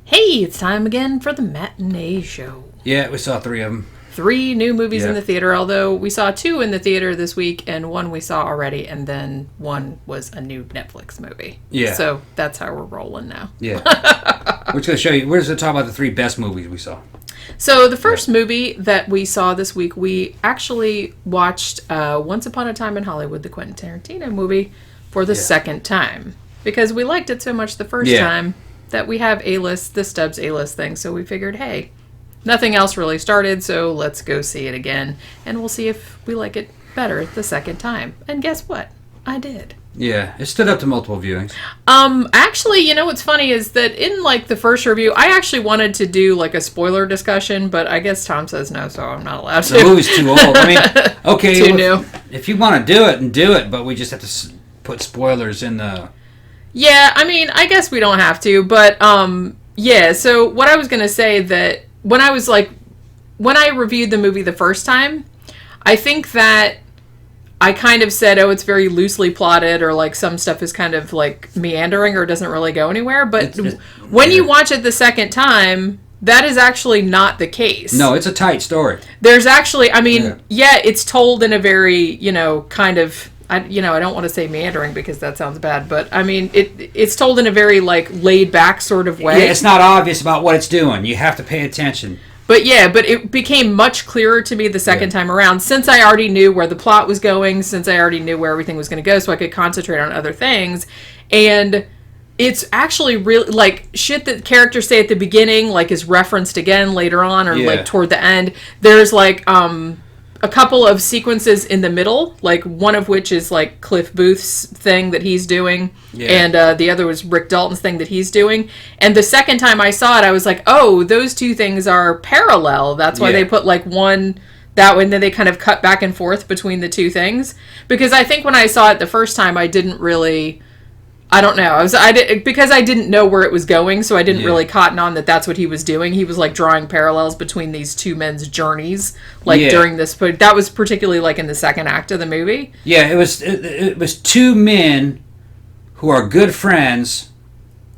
Hey, it's time again for the Matinee show. Yeah, we saw 3 of them. 3 new movies in the theater, although we saw 2 in the theater this week, and 1 we saw already, and then 1 was a new Netflix movie. Yeah. So that's how we're rolling now. Yeah. We're just going to show you, we're just going to talk about the 3 best movies we saw. So the first movie that we saw this week, we actually watched Once Upon a Time in Hollywood, the Quentin Tarantino movie, for the second time. Because we liked it so much the first time that we have A-list, the Stubbs A-list thing, so we figured, hey, nothing else really started, so let's go see it again, and we'll see if we like it better the second time. And guess what? I did. Yeah, it stood up to multiple viewings. Actually, you know what's funny is that in, like, the first review, I actually wanted to do, like, a spoiler discussion, but I guess Tom says no, so I'm not allowed to. The movie's too old. I mean, okay. Too new. If you want to do it, and do it, but we just have to put spoilers in the... Yeah, I mean, I guess we don't have to, but, yeah, so what I was going to say that when I reviewed the movie the first time, I think that I kind of said, oh, it's very loosely plotted, or, like, some stuff is kind of, like, meandering or doesn't really go anywhere, but when you watch it the second time, that is actually not the case. No, it's a tight story. There's actually, I mean, it's told in a very, kind of... I don't want to say meandering because that sounds bad, but I mean, it's told in a very, like, laid back sort of way. Yeah, it's not obvious about what it's doing. You have to pay attention. But it became much clearer to me the second time around, since I already knew where the plot was going, since I already knew where everything was going to go, so I could concentrate on other things. And it's actually really, like, shit that characters say at the beginning, like, is referenced again later on, or like toward the end. There's, like, a couple of sequences in the middle, like one of which is like Cliff Booth's thing that he's doing, and the other was Rick Dalton's thing that he's doing. And the second time I saw it, I was like, oh, those two things are parallel. That's why they put like one that way, and then they kind of cut back and forth between the two things. Because I think when I saw it the first time, I didn't really... I don't know. Because I didn't know where it was going, so I didn't really cotton on that that's what he was doing. He was, like, drawing parallels between these two men's journeys, like, during this... But that was particularly, like, in the second act of the movie. Yeah, it was 2 men who are good friends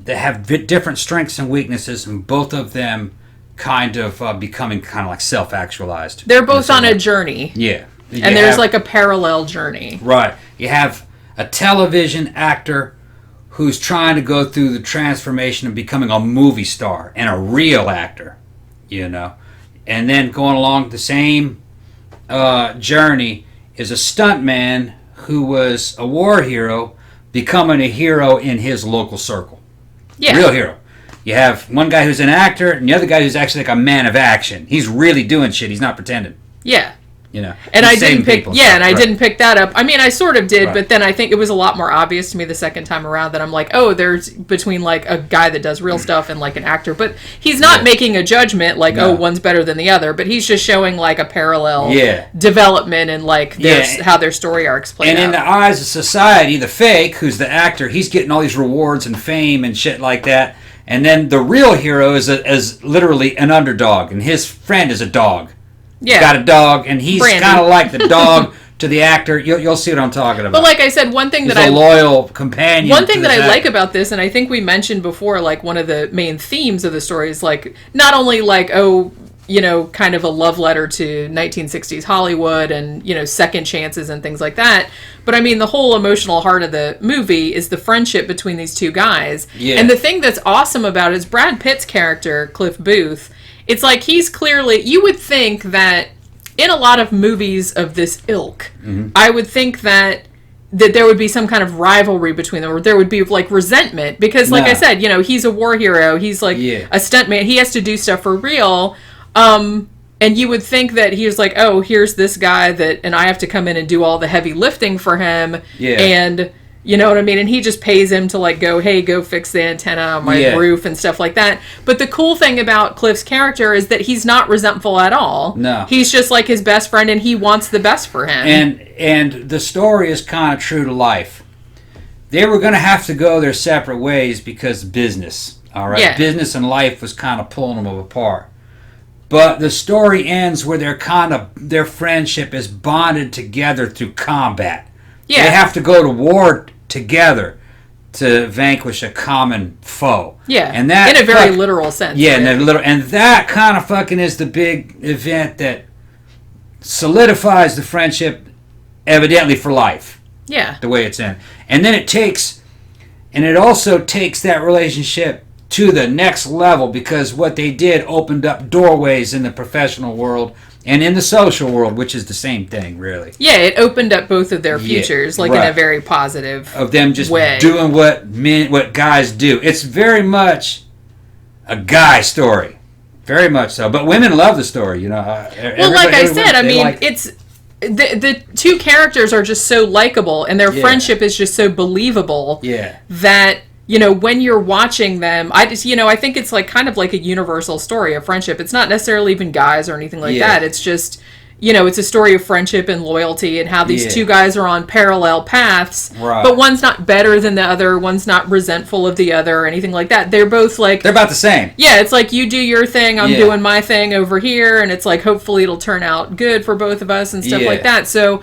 that have different strengths and weaknesses, and both of them kind of becoming kind of, like, self-actualized. They're both on a journey. Yeah. And there's, like, a parallel journey. Right. You have a television actor who's trying to go through the transformation of becoming a movie star and a real actor, and then going along the same journey is a stuntman who was a war hero becoming a hero in his local circle. Yeah. Real hero. You have one guy who's an actor and the other guy who's actually like a man of action. He's really doing shit. He's not pretending. Yeah. And I didn't pick, didn't pick that up. I mean, I sort of did, but then I think it was a lot more obvious to me the second time around that I'm like, oh, there's between like a guy that does real stuff and like an actor, but he's not making a judgment like, oh, one's better than the other, but he's just showing like a parallel development and like how their story arcs play out. And in the eyes of society, the fake, who's the actor, he's getting all these rewards and fame and shit like that. And then the real hero is literally an underdog, and his friend is a dog. Yeah. He's got a dog, and he's kind of like the dog to the actor. You'll see what I'm talking about. But like I said, one thing he's that a loyal companion. One thing that I like about this, and I think we mentioned before, like one of the main themes of the story is like not only like kind of a love letter to 1960s Hollywood and second chances and things like that. But I mean, the whole emotional heart of the movie is the friendship between these two guys. Yeah. And the thing that's awesome about it is Brad Pitt's character, Cliff Booth. It's like he's clearly... You would think that in a lot of movies of this ilk, I would think that there would be some kind of rivalry between them, or there would be, like, resentment. Because, like I said, he's a war hero. He's, like, a stuntman. He has to do stuff for real. And you would think that he was like, oh, here's this guy and I have to come in and do all the heavy lifting for him. Yeah. And... You know what I mean? And he just pays him to like go fix the antenna on my roof and stuff like that. But the cool thing about Cliff's character is that he's not resentful at all. No. He's just like his best friend and he wants the best for him. And the story is kind of true to life. They were going to have to go their separate ways because business, all right? Yeah. Business and life was kind of pulling them apart. But the story ends where their friendship is bonded together through combat. Yeah. They have to go to war together. to vanquish a common foe. Yeah, and that in a very literal sense. Yeah, and that kind of fucking is the big event that solidifies the friendship, evidently for life. Yeah, the way it's in, and then it also takes that relationship to the next level, because what they did opened up doorways in the professional world and in the social world, which is the same thing, really. Yeah, it opened up both of their futures, in a very positive of them just way. Doing what guys do. It's very much a guy story, very much so. But women love the story, you know. Well, like I said, I mean, it's the two characters are just so likable, and their friendship is just so believable. Yeah. That, you know, when you're watching them, I think it's like kind of like a universal story of friendship. It's not necessarily even guys or anything like that. It's just, you know, it's a story of friendship and loyalty and how these two guys are on parallel paths. Right. But one's not better than the other. One's not resentful of the other or anything like that. They're both like... They're about the same. Yeah, it's like you do your thing, I'm doing my thing over here. And it's like, hopefully it'll turn out good for both of us and stuff like that. So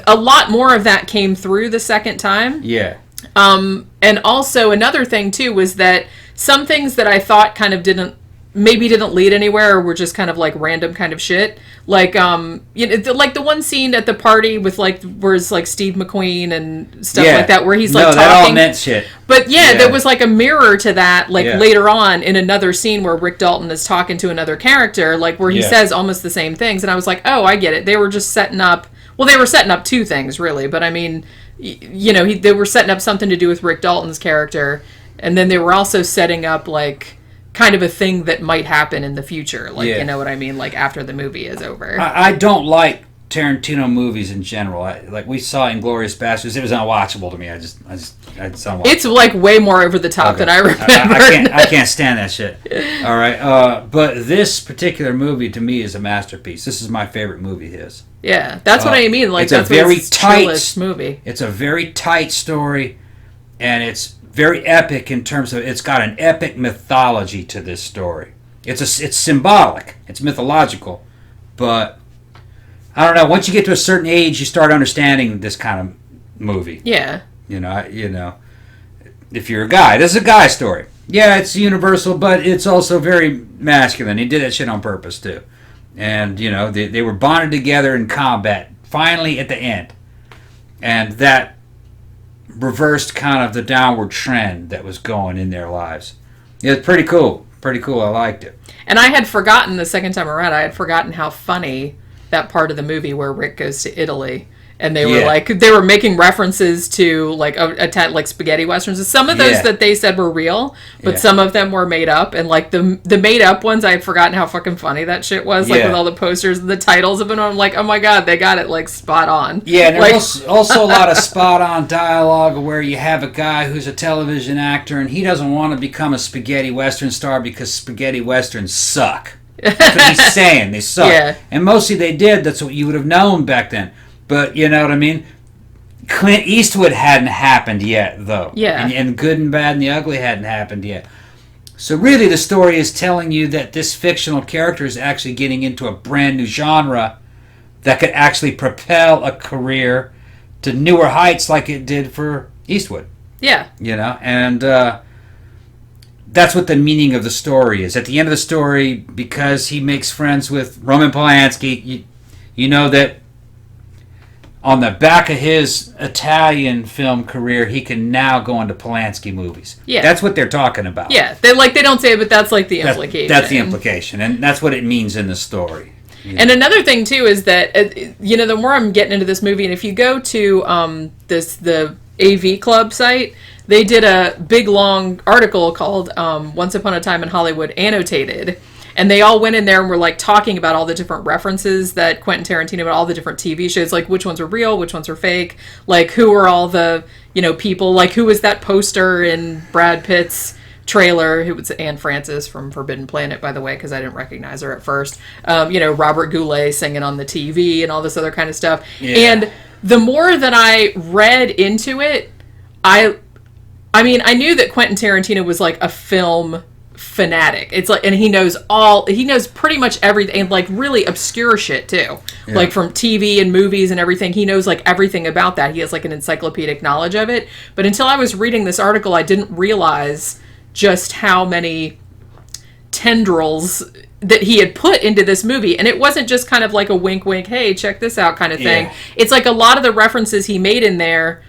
a lot more of that came through the second time. Yeah. And also another thing too was that some things that I thought kind of didn't lead anywhere or were just kind of like random kind of shit. Like, you know, like the one scene at the party with like, where it's like Steve McQueen and stuff like that, where he's like talking. That all meant shit. But there was like a mirror to that, like later on in another scene where Rick Dalton is talking to another character, like where he says almost the same things. And I was like, oh, I get it. They were just setting up, they were setting up two things really, but I mean, you know, they were setting up something to do with Rick Dalton's character, and then they were also setting up like kind of a thing that might happen in the future, like you know what I mean, like after the movie is over. I don't like Tarantino movies in general. Like we saw Inglourious Basterds, it was unwatchable to me. I just don't watch it's like way more over the top than I remember. I can't stand that shit. All right, but this particular movie to me is a masterpiece. This is my favorite movie of his. Yeah, that's what I mean. Like, it's that's a very tight movie. It's a very tight story, and it's very epic in terms of it's got an epic mythology to this story. It's symbolic, it's mythological, but I don't know. Once you get to a certain age, you start understanding this kind of movie. Yeah. You know, if you're a guy, this is a guy story. Yeah, it's universal, but it's also very masculine. He did that shit on purpose too. And, you know, they were bonded together in combat, finally at the end. And that reversed kind of the downward trend that was going in their lives. It was pretty cool. Pretty cool. I liked it. And I had forgotten the second time around, I had forgotten how funny that part of the movie where Rick goes to Italy. And they were making references to like like spaghetti westerns. Some of those that they said were real, but some of them were made up. And like the made up ones, I had forgotten how fucking funny that shit was. Like with all the posters and the titles of them. I'm like, oh my god, they got it like spot on. Yeah, and like, there's also a lot of spot on dialogue where you have a guy who's a television actor and he doesn't want to become a spaghetti western star because spaghetti westerns suck. That's what he's saying. They suck. Yeah. And mostly they did. That's what you would have known back then. But, you know what I mean? Clint Eastwood hadn't happened yet, though. Yeah. And Good and Bad and the Ugly hadn't happened yet. So really the story is telling you that this fictional character is actually getting into a brand new genre that could actually propel a career to newer heights like it did for Eastwood. Yeah. You know? And that's what the meaning of the story is. At the end of the story, because he makes friends with Roman Polanski, you know that on the back of his Italian film career, he can now go into Polanski movies. Yeah. That's what they're talking about. Yeah. They don't say it, but that's like the implication. That's the implication, and that's what it means in the story. And another thing, too, is that, you know, the more I'm getting into this movie, and if you go to the AV Club site, they did a big, long article called Once Upon a Time in Hollywood Annotated. And they all went in there and were like talking about all the different references that Quentin Tarantino about all the different TV shows, like which ones are real, which ones are fake, like who are all the, you know, people, like who was that poster in Brad Pitt's trailer, who was Anne Francis from Forbidden Planet, by the way, because I didn't recognize her at first. You know, Robert Goulet singing on the TV and all this other kind of stuff. Yeah. And the more that I read into it, I mean, I knew that Quentin Tarantino was like a film fanatic. It's like, and he knows pretty much everything, and like really obscure shit too. Yeah. Like from TV and movies and everything. He knows like everything about that. He has like an encyclopedic knowledge of it. But until I was reading this article, I didn't realize just how many tendrils that he had put into this movie. And it wasn't just kind of like a wink wink, hey, check this out kind of thing. Yeah. It's like a lot of the references he made in there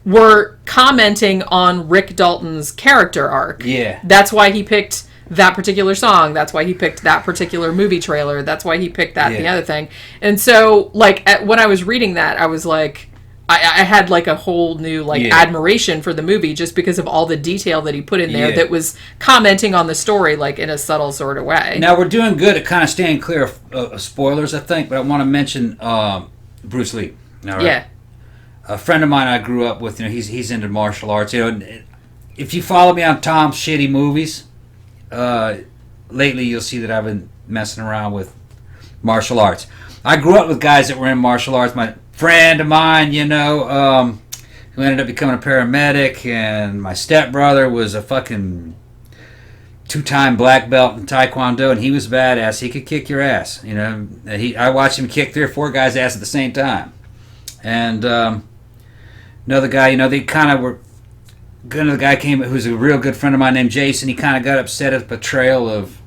were commenting on Rick Dalton's character arc. Yeah. That's why he picked that particular song. That's why he picked that particular movie trailer. That's why he picked that, the other thing. And so, like, when I was reading that, I was like, I had, like, a whole new, like, admiration for the movie just because of all the detail that he put in there that was commenting on the story, like, in a subtle sort of way. Now, we're doing good at kind of staying clear of spoilers, I think, but I want to mention Bruce Lee. All right? Yeah. A friend of mine I grew up with, he's into martial arts. If you follow me on Tom's Shitty Movies, lately you'll see that I've been messing around with martial arts. I grew up with guys that were in martial arts. My friend of mine, who ended up becoming a paramedic, and my stepbrother was a fucking 2-time black belt in Taekwondo, and he was badass. He could kick your ass. I watched him kick 3 or 4 guys' ass at the same time. And another guy, they kind of were. Another guy came who's a real good friend of mine named Jason. He kind of got upset at the portrayal of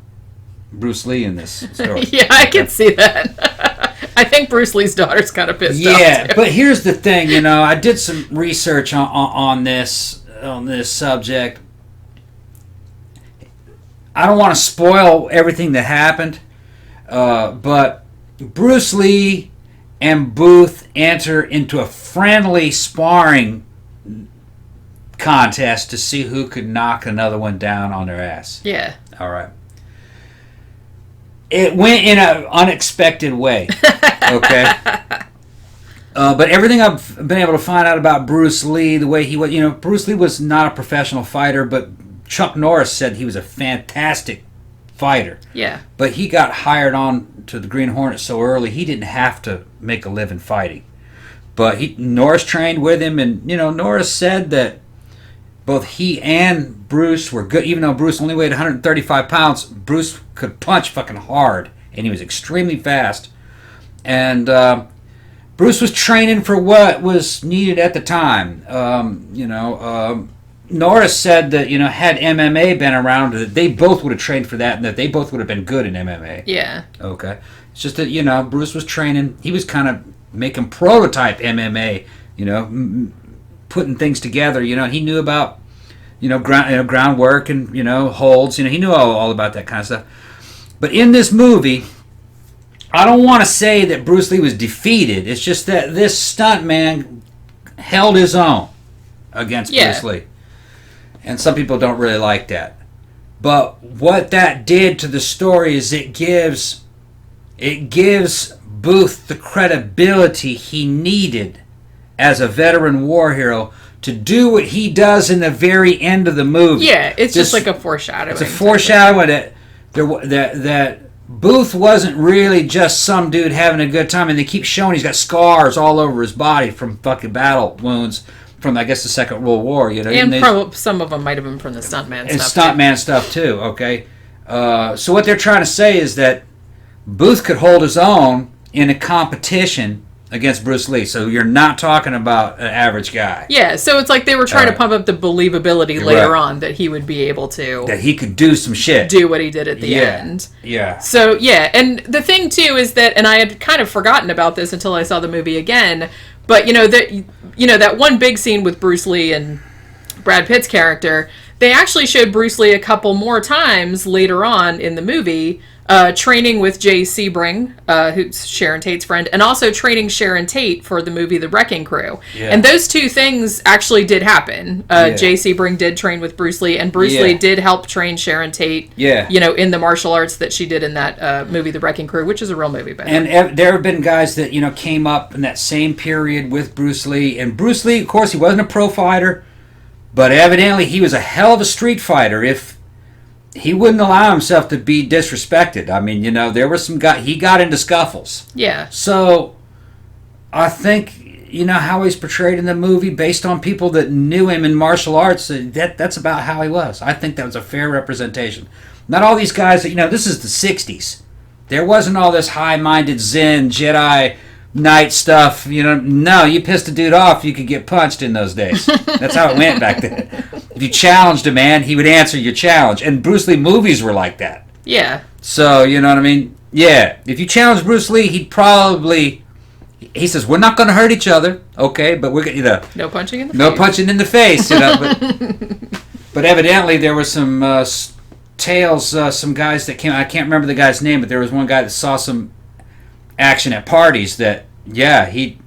Bruce Lee in this story. Yeah, I can see that. I think Bruce Lee's daughter's kind of pissed off. Yeah, but here's the thing, I did some research on this subject. I don't want to spoil everything that happened, but Bruce Lee and Booth enter into a friendly sparring contest to see who could knock another one down on their ass. Yeah. All right. It went in an unexpected way. Okay. But everything I've been able to find out about Bruce Lee, the way he was, Bruce Lee was not a professional fighter, but Chuck Norris said he was a fantastic fighter. Yeah. But he got hired on to the Green Hornet so early, he didn't have to make a living fighting. But Norris trained with him, and, Norris said that both he and Bruce were good. Even though Bruce only weighed 135 pounds, Bruce could punch fucking hard, and he was extremely fast. And Bruce was training for what was needed at the time. Norris said that, had MMA been around, that they both would have trained for that, and that they both would have been good in MMA. Yeah. Okay. It's just that, Bruce was training. He was kind of making prototype MMA, putting things together. He knew about, groundwork and, holds. He knew all about that kind of stuff. But in this movie, I don't want to say that Bruce Lee was defeated. It's just that this stuntman held his own against Bruce Lee. And some people don't really like that. But what that did to the story is it gives Booth the credibility he needed as a veteran war hero to do what he does in the very end of the movie. Yeah, it's just like a foreshadowing. It's a foreshadowing that Booth wasn't really just some dude having a good time, and they keep showing he's got scars all over his body from fucking battle wounds from, I guess, the Second World War. And some of them might have been from the stuntman and stuff. And stuntman stuff too. Okay, so what they're trying to say is that Booth could hold his own in a competition against Bruce Lee. So you're not talking about an average guy. Yeah, so it's like they were trying to pump up the believability later on that he would be able to... That he could do some shit. Do what he did at the end. Yeah. So, yeah, and the thing, too, is that... And I had kind of forgotten about this until I saw the movie again. But, that one big scene with Bruce Lee and Brad Pitt's character... They actually showed Bruce Lee a couple more times later on in the movie... training with Jay Sebring, who's Sharon Tate's friend, and also training Sharon Tate for the movie The Wrecking Crew. Yeah. And those two things actually did happen. Jay Sebring did train with Bruce Lee, and Bruce Lee did help train Sharon Tate, in the martial arts that she did in that movie The Wrecking Crew, which is a real movie. And there have been guys that, came up in that same period with Bruce Lee. And Bruce Lee, of course, he wasn't a pro fighter, but evidently he was a hell of a street fighter. He wouldn't allow himself to be disrespected. I mean, there were some guys... He got into scuffles. Yeah. So, I think you know how he's portrayed in the movie based on people that knew him in martial arts. That's about how he was. I think that was a fair representation. Not all these guys that, you know, this is the 60s. There wasn't all this high-minded Zen, Jedi, Knight stuff. You know, no, you pissed a dude off, you could get punched in those days. That's how it went back then. If you challenged a man, he would answer your challenge. And Bruce Lee movies were like that. Yeah. So, you know what I mean? Yeah. If you challenged Bruce Lee, he'd probably... He says, we're not going to hurt each other, okay? But we're going to, you know... No punching in the face. No punching in the face, you know. But evidently there were some tales, some guys that came... I can't remember the guy's name, but there was one guy that saw some action at parties that, yeah, he'd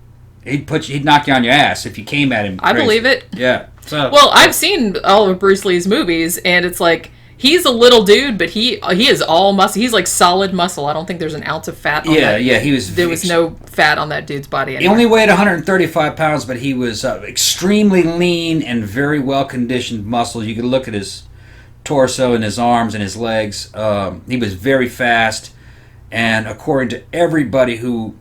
knock you on your ass if you came at him crazy. I believe it. Yeah. So, well, I've seen all of Bruce Lee's movies, and it's like... He's a little dude, but he is all muscle. He's like solid muscle. I don't think there's an ounce of fat on that. Yeah, he was... There was no fat on that dude's body anyway. He only weighed 135 pounds, but he was extremely lean and very well-conditioned muscle. You could look at his torso and his arms and his legs. He was very fast, and according to everybody who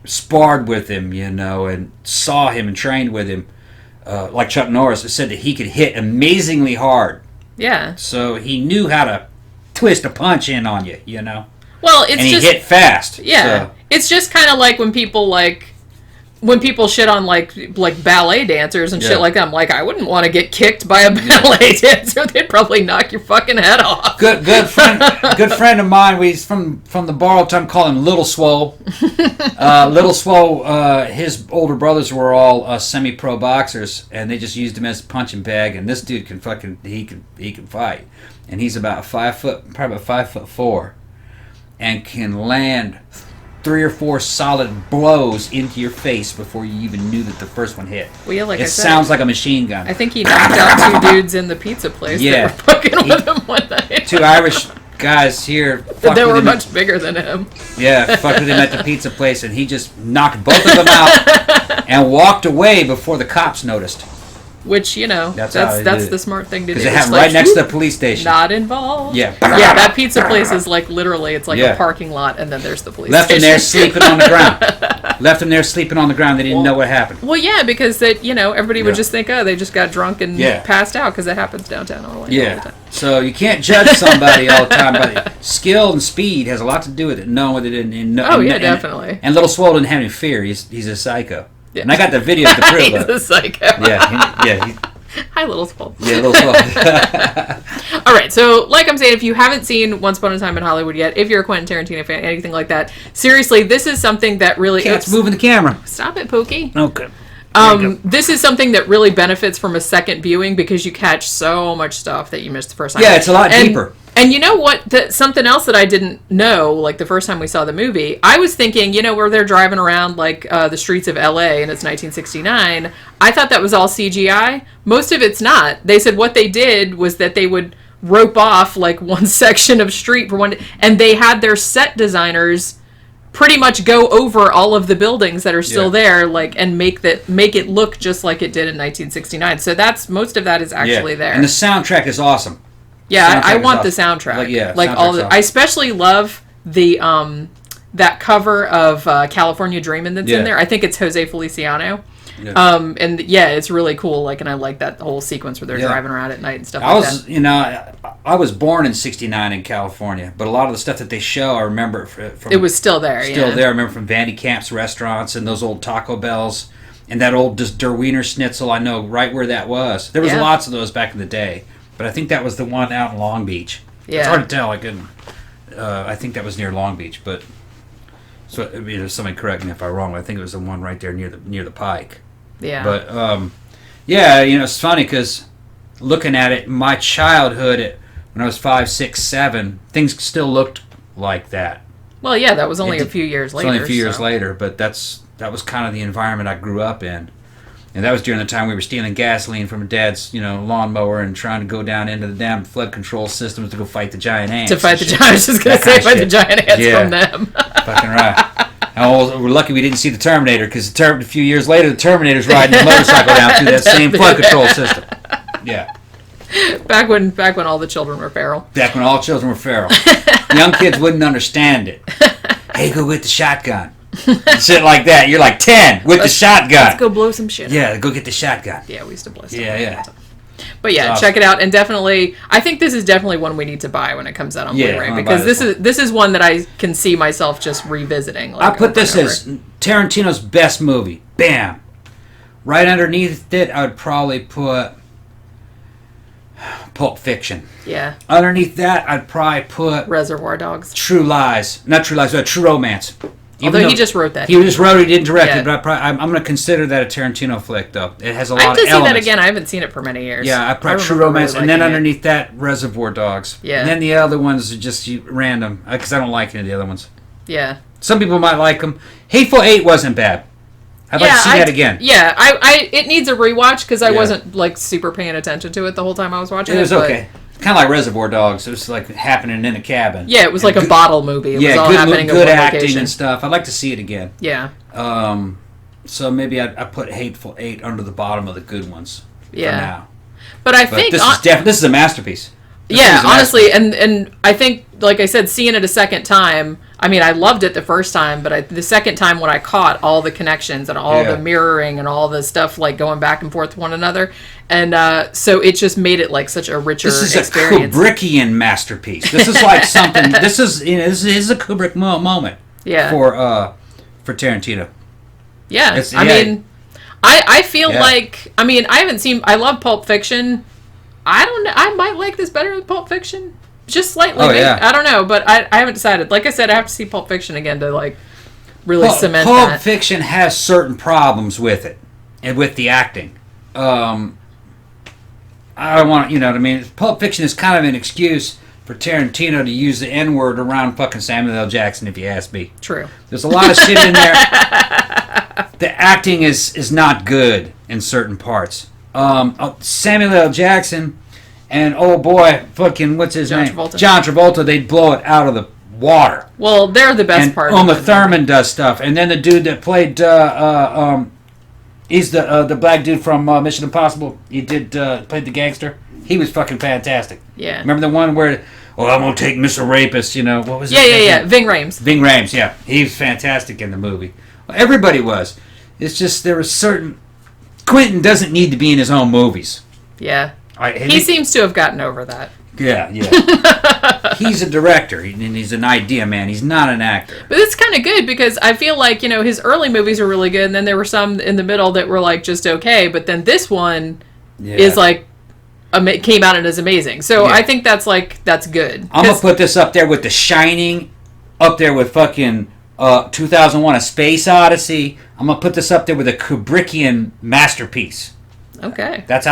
sparred with him, you know, and saw him and trained with him, like Chuck Norris, said that he could hit amazingly hard. Yeah. So he knew how to twist a punch in on you, you know. Well, it's and he just hit fast. Yeah. So. It's just kind of like when people shit on like ballet dancers and shit like that. I'm like, I wouldn't want to get kicked by a ballet dancer. They'd probably knock your fucking head off. Good friend of mine. He's from the bar all the time. Call him Little Swole. Little Swole. His older brothers were all semi-pro boxers, and they just used him as a punching bag. And this dude can he can fight, and he's about probably about 5'4", and can land 3 or 4 solid blows into your face before you even knew that the first one hit. Well, yeah, like it I said, sounds like a machine gun. I think he knocked out 2 dudes in the pizza place that were fucking with him one night. 2 Irish guys here. They were much bigger than him. Yeah, fucked with him at the pizza place, and he just knocked both of them out and walked away before the cops noticed. Which, you know, that's the smart thing to do. Because it happened right next to the police station. Not involved. Yeah. Yeah, that pizza place is like literally, it's like a parking lot, and then there's the police station. Left him there sleeping on the ground. Left him there sleeping on the ground. They didn't know what happened. Well, yeah, because everybody would just think, oh, they just got drunk and passed out, because it happens downtown Orlando all the time. So you can't judge somebody all the time, but skill and speed has a lot to do with it. Knowing what it is. Definitely. And Little Swole didn't have any fear. He's a psycho. Yeah. And I got the video to prove it. He's a psycho. Yeah. Hi, Little Swole. Yeah, Little Swole. All right, so like I'm saying, if you haven't seen Once Upon a Time in Hollywood yet, if you're a Quentin Tarantino fan, anything like that, seriously, this is something that really... Cat's moving the camera. Stop it, Pookie. Okay. This is something that really benefits from a second viewing because you catch so much stuff that you missed the first time. Yeah, it's a lot deeper. And you know what? Something else that I didn't know, like the first time we saw the movie, I was thinking, where they're driving around like the streets of LA and it's 1969, I thought that was all CGI. Most of it's not. They said what they did was that they would rope off like one section of street for one, and they had their set designers pretty much go over all of the buildings that are still there, like, and make it look just like it did in 1969. So most of that is actually there. And the soundtrack is awesome. Yeah, I want the soundtrack. Like all the, awesome. I especially love the that cover of California Dreamin' that's in there. I think it's Jose Feliciano. Yeah. And it's really cool. Like, and I like that whole sequence where they're driving around at night and stuff that. I was born in '69 in California, but a lot of the stuff that they show, I remember from. It was still there. Still there. I remember from Vandy Camp's restaurants and those old Taco Bells and that old Der Wiener Schnitzel. I know right where that was. There was lots of those back in the day. But I think that was the one out in Long Beach. Yeah. It's hard to tell. I think that was near Long Beach, but somebody correct me if I'm wrong. I think it was the one right there near the Pike. Yeah. But it's funny because looking at it, my childhood, when I was 5, 6, 7, things still looked like that. Well, yeah, that was only a few years later. Only a few years later, but that was kind of the environment I grew up in. And that was during the time we were stealing gasoline from Dad's, lawnmower and trying to go down into the damn flood control systems to go fight the giant ants. To fight the giant ants. I was just going to say, fight the giant ants from them. Fucking right. And we're lucky we didn't see the Terminator, because a few years later, the Terminator's riding a motorcycle down through that same flood control system. Yeah. Back when all the children were feral. Back when all children were feral. Young kids wouldn't understand it. Hey, go get the shotgun. Shit like that. You're like 10 with the shotgun. Let's go blow some shit. Yeah, go get the shotgun. Yeah, we used to blow stuff. Yeah. But yeah, check it out, and definitely, I think this is definitely one we need to buy when it comes out on Blu-ray, because this is one that I can see myself just revisiting. I put this as Tarantino's best movie. Bam. Right underneath it, I would probably put Pulp Fiction. Yeah. Underneath that, I'd probably put Reservoir Dogs. True Lies. Not True Lies, but True Romance. Although he just wrote that. He just wrote it, he didn't direct it, but I'm going to consider that a Tarantino flick, though. It has a lot of elements. I have to see that again. I haven't seen it for many years. Yeah, I probably True Romance, really, and then underneath that, Reservoir Dogs. Yeah. And then the other ones are just random, because I don't like any of the other ones. Yeah. Some people might like them. Hateful Eight wasn't bad. I'd like to see that again. Yeah, it needs a rewatch, because I wasn't, like, super paying attention to it the whole time I was watching it. It was okay. Kind of like Reservoir Dogs. It was like happening in a cabin. Yeah, it was like a bottle movie. It was all happening good in one acting location. and stuff. I'd like to see it again. Yeah. So maybe I put Hateful Eight under the bottom of the good ones. Yeah. For now. But I think this is a masterpiece. Honestly, and I think, like I said, seeing it a second time, I mean, I loved it the first time, but the second time when I caught all the connections and all the mirroring and all the stuff, like, going back and forth to one another, and so it just made it, like, such a richer experience. This is a Kubrickian masterpiece. This is like something, this is a Kubrick moment for Tarantino. Yeah, I mean, I feel like, I mean, I love Pulp Fiction. I don't know, I might like this better than Pulp Fiction. Just slightly. I don't know, but I haven't decided. Like I said, I have to see Pulp Fiction again to, like, really cement that. Pulp Fiction has certain problems with it, and with the acting. I don't want, you know what I mean? Pulp Fiction is kind of an excuse for Tarantino to use the N-word around fucking Samuel L. Jackson, if you ask me. True. There's a lot of shit in there. The acting is not good in certain parts. Samuel L. Jackson and fucking what's his name? John Travolta. They'd blow it out of the water. Well, they're the best part. Uma Thurman does stuff, and then the dude that played he's the black dude from Mission Impossible. He played the gangster. He was fucking fantastic. Yeah. Remember the one where, I'm gonna take Mr. Rapist. You know what was it? Yeah. Ving Rhames. Ving Rhames. Yeah, he was fantastic in the movie. Well, everybody was. It's just there was certain. Quentin doesn't need to be in his own movies. Yeah. He seems to have gotten over that. Yeah. He's a director, and he's an idea man. He's not an actor. But it's kind of good, because I feel like, his early movies were really good, and then there were some in the middle that were, like, just okay, but then this one is, like, came out and is amazing. So I think that's good. I'm going to put this up there with The Shining, up there with fucking 2001: A Space Odyssey. I'm going to put this up there with a Kubrickian masterpiece. Okay. That's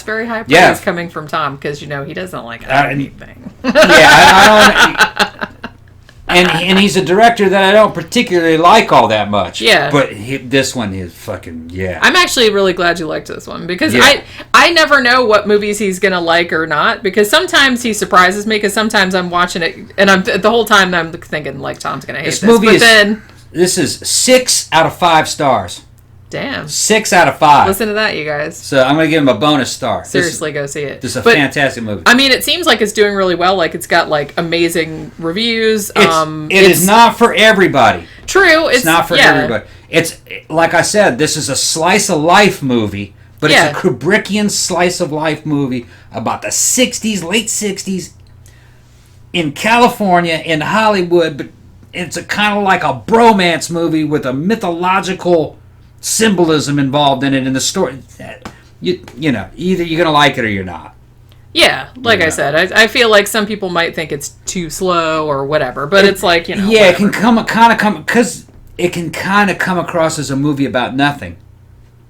very high praise coming from Tom, because, he doesn't like anything. I don't... And he's a director that I don't particularly like all that much. Yeah. But this one is fucking, I'm actually really glad you liked this one, because I never know what movies he's going to like or not, because sometimes he surprises me, because sometimes I'm watching it, and the whole time I'm thinking, like, Tom's going to hate this. This is 6 out of 5 stars. Damn. 6 out of 5. Listen to that, you guys. So I'm going to give him a bonus star. Seriously, go see it. This is a fantastic movie. I mean, it seems like it's doing really well. Like, it's got, like, amazing reviews. It is not for everybody. True. It's not for everybody. It's, like I said, this is a slice of life movie, but it's a Kubrickian slice of life movie about the 60s, late 60s, in California, in Hollywood, but it's a kind of like a bromance movie with a mythological symbolism involved in it in the story. You know, either you're gonna like it or you're not. Yeah, like I said, I feel like some people might think it's too slow or whatever, but it's like, yeah, whatever. it can kind of come across as a movie about nothing,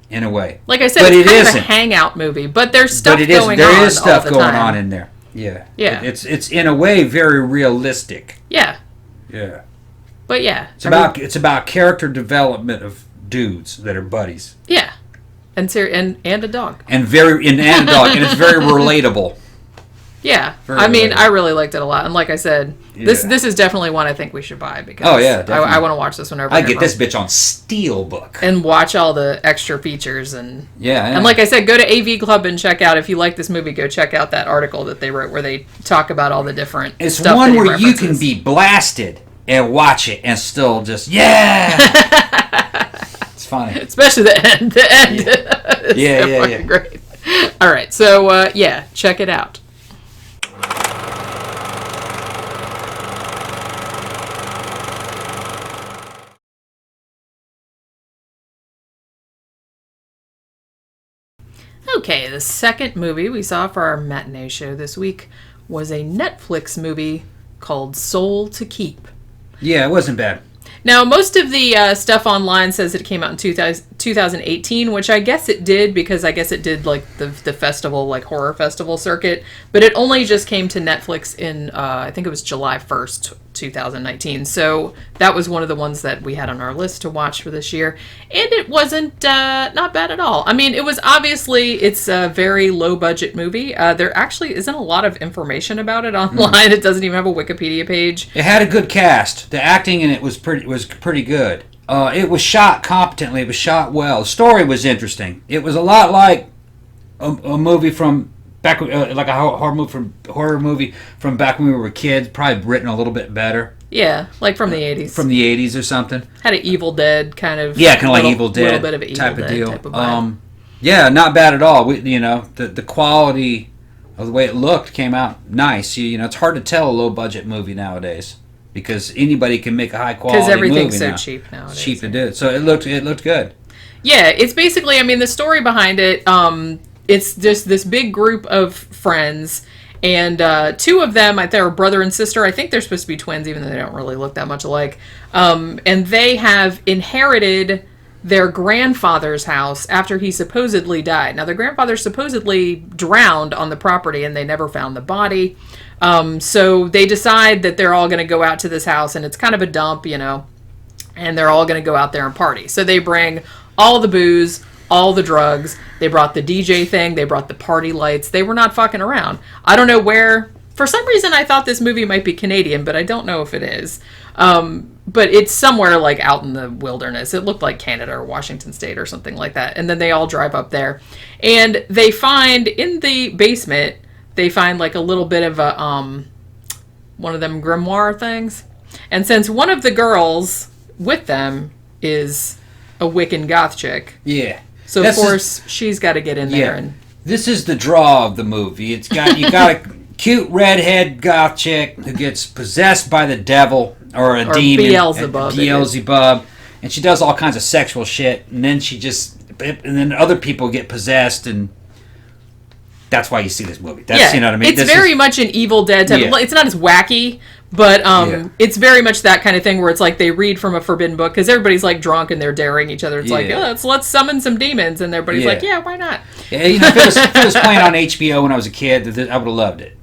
in a way. Like I said, but it's kind of a hangout movie, but there's stuff going on. There is stuff all the going time. on in there. Yeah, yeah. It's in a way very realistic. Yeah, yeah. But yeah, it's about character development of dudes that are buddies. Yeah, and a dog. And a dog, and it's very relatable. Yeah, I mean, I really liked it a lot, and like I said, this is definitely one I think we should buy because I want to watch this one over. I get this bitch on Steelbook and watch all the extra features and and like I said, go to AV Club and check out if you like this movie. Go check out that article that they wrote where they talk about all the different. It's one where you can be blasted and watch it and still just, yeah! It's funny. Especially the end. The end. Yeah. Great. All right, so, check it out. Okay, the second movie we saw for our matinee show this week was a Netflix movie called Soul to Keep. Yeah, it wasn't bad. Now, most of the stuff online says it came out in 2018, which I guess it did, because I guess it did, like, the festival, like, horror festival circuit. But it only just came to Netflix in, I think it was July 1st, 2019. So that was one of the ones that we had on our list to watch for this year. And it wasn't not bad at all. I mean, it was obviously, it's a very low-budget movie. There actually isn't a lot of information about it online. It doesn't even have a Wikipedia page. It had a good cast. The acting in it was pretty good. It was shot competently. It was shot well. The story was interesting. It was a lot like a movie from back, like a horror movie from back when we were kids. Probably written a little bit better. Yeah, like from the 80s. From the 80s or something. Had an Evil Dead kind of. Yeah, kind of like Evil Dead. Little bit of an Evil type Dead of deal. Type of vibe. Yeah, not bad at all. The quality of the way it looked came out nice. It's hard to tell a low budget movie nowadays, because anybody can make a high quality movie. Because everything's so now. Cheap nowadays. It's cheap to do it. So it looked good. Yeah, it's basically, I mean, the story behind it, it's just this big group of friends, and two of them, they're a brother and sister. I think they're supposed to be twins, even though they don't really look that much alike. And they have inherited their grandfather's house after he supposedly died. Now, their grandfather supposedly drowned on the property, and they never found the body. So they decide that they're all going to go out to this house, and it's kind of a dump, and they're all going to go out there and party. So they bring all the booze, all the drugs. They brought the DJ thing. They brought the party lights. They were not fucking around. I don't know where. For some reason, I thought this movie might be Canadian, but I don't know if it is. But it's somewhere like out in the wilderness. It looked like Canada or Washington State or something like that. And then they all drive up there, and they find in the basement, they find like a little bit of a one of them grimoire things. And since one of the girls with them is a Wiccan goth chick, yeah. So of course she's got to get in there. And this is the draw of the movie. You got a cute redhead goth chick who gets possessed by the devil or a demon, Beelzebub, and she does all kinds of sexual shit. And then other people get possessed, and that's why you see this movie. You know what I mean? It's very much an Evil Dead type. It's not as wacky, but it's very much that kind of thing where it's like they read from a forbidden book, because everybody's like drunk and they're daring each other. It's like, let's summon some demons, and everybody's like, why not? Yeah, if it was playing on HBO when I was a kid, I would have loved it.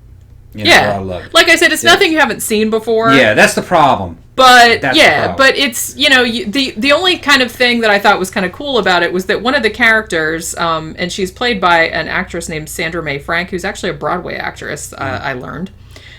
I love it. Like I said, it's nothing you haven't seen before. Yeah, that's the problem. But but it's the only kind of thing that I thought was kind of cool about it was that one of the characters, and she's played by an actress named Sandra Mae Frank, who's actually a Broadway actress. I learned,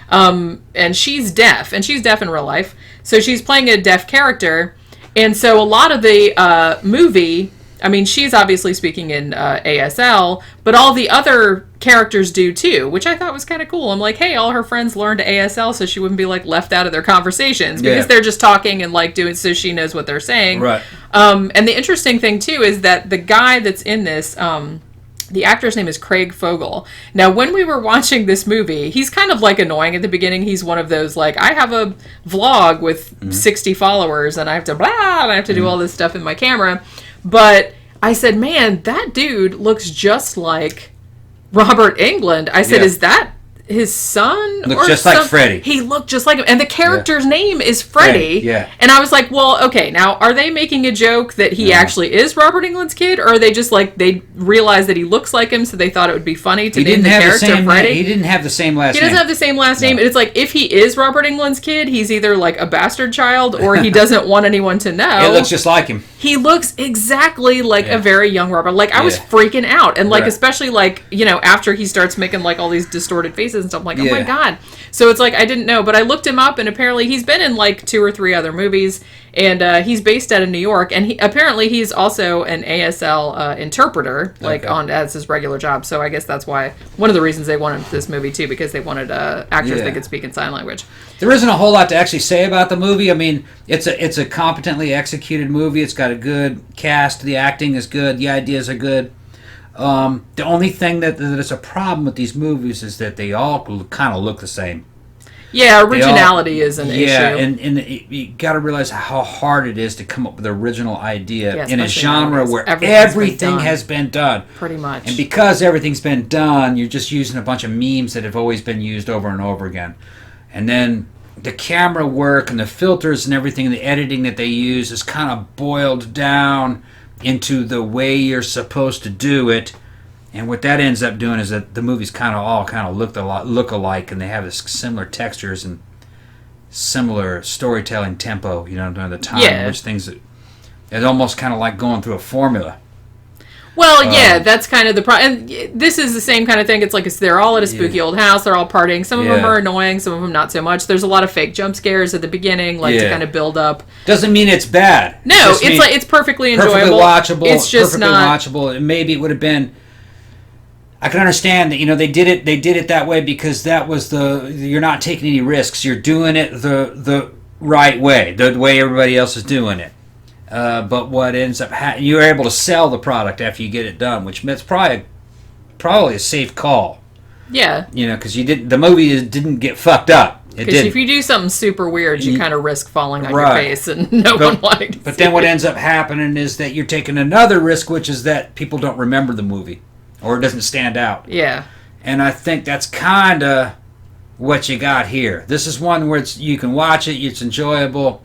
and she's deaf, in real life. So she's playing a deaf character, and so a lot of the movie. I mean, she's obviously speaking in ASL, but all the other characters do too, which I thought was kind of cool. I'm like, hey, all her friends learned ASL so she wouldn't be like left out of their conversations, because they're just talking and like doing so she knows what they're saying. Right. And the interesting thing too is that the guy that's in this, the actor's name is Craig Fogel. Now, when we were watching this movie, he's kind of like annoying at the beginning. He's one of those like, I have a vlog with 60 followers and I have to and I have to do all this stuff in my camera. But I said, man, that dude looks just like Robert Englund. I said, is that his son? Looks just like Freddy. He looked just like him. And the character's name is Freddy. Yeah. And I was like, well, okay, now, are they making a joke that he actually is Robert Englund's kid? Or are they just like, they realized that he looks like him, so they thought it would be funny to name the character Freddy? He didn't have the same last name. He doesn't have the same last name. And it's like, if he is Robert Englund's kid, he's either like a bastard child or he doesn't want anyone to know. It looks just like him. He looks exactly like a very young Robert. Like, I was freaking out. And like, especially like, after he starts making like all these distorted faces. faces and stuff. I'm like, oh my God. So it's like, I didn't know, but I looked him up, and apparently he's been in like 2 or 3 other movies, and he's based out of New York, and he's also an ASL interpreter, like as his regular job. So I guess that's why, one of the reasons they wanted this movie too, because they wanted actors that could speak in sign language. There isn't a whole lot to actually say about the movie. I mean, it's a competently executed movie. It's got a good cast. The acting is good. The ideas are good. The only thing that is a problem with these movies is that they all kind of look the same. Yeah, originality is an issue. Yeah, and you got to realize how hard it is to come up with an original idea in a genre where everything has been done. Pretty much. And because everything's been done, you're just using a bunch of memes that have always been used over and over again. And then the camera work and the filters and everything, the editing that they use is kind of boiled down into the way you're supposed to do it. And what that ends up doing is that the movies all look alike, and they have this similar textures and similar storytelling tempo, during the time, which things it's almost kind of like going through a formula. Well, that's kind of the problem. And this is the same kind of thing. It's like they're all at a spooky old house. They're all partying. Some of them are annoying. Some of them not so much. There's a lot of fake jump scares at the beginning, to kind of build up. Doesn't mean it's bad. No, it's perfectly enjoyable. Perfectly watchable. It's just not watchable. Maybe it would have been. I can understand that they did it that way because that was you're not taking any risks. You're doing it the right way, the way everybody else is doing it. But what ends up you're able to sell the product after you get it done, which is probably a safe call. Yeah. Because the movie didn't get fucked up. Because if you do something super weird, you kind of risk falling on your face, and no one likes. But then what ends up happening is that you're taking another risk, which is that people don't remember the movie, or it doesn't stand out. Yeah. And I think that's kind of what you got here. This is one where you can watch it, it's enjoyable,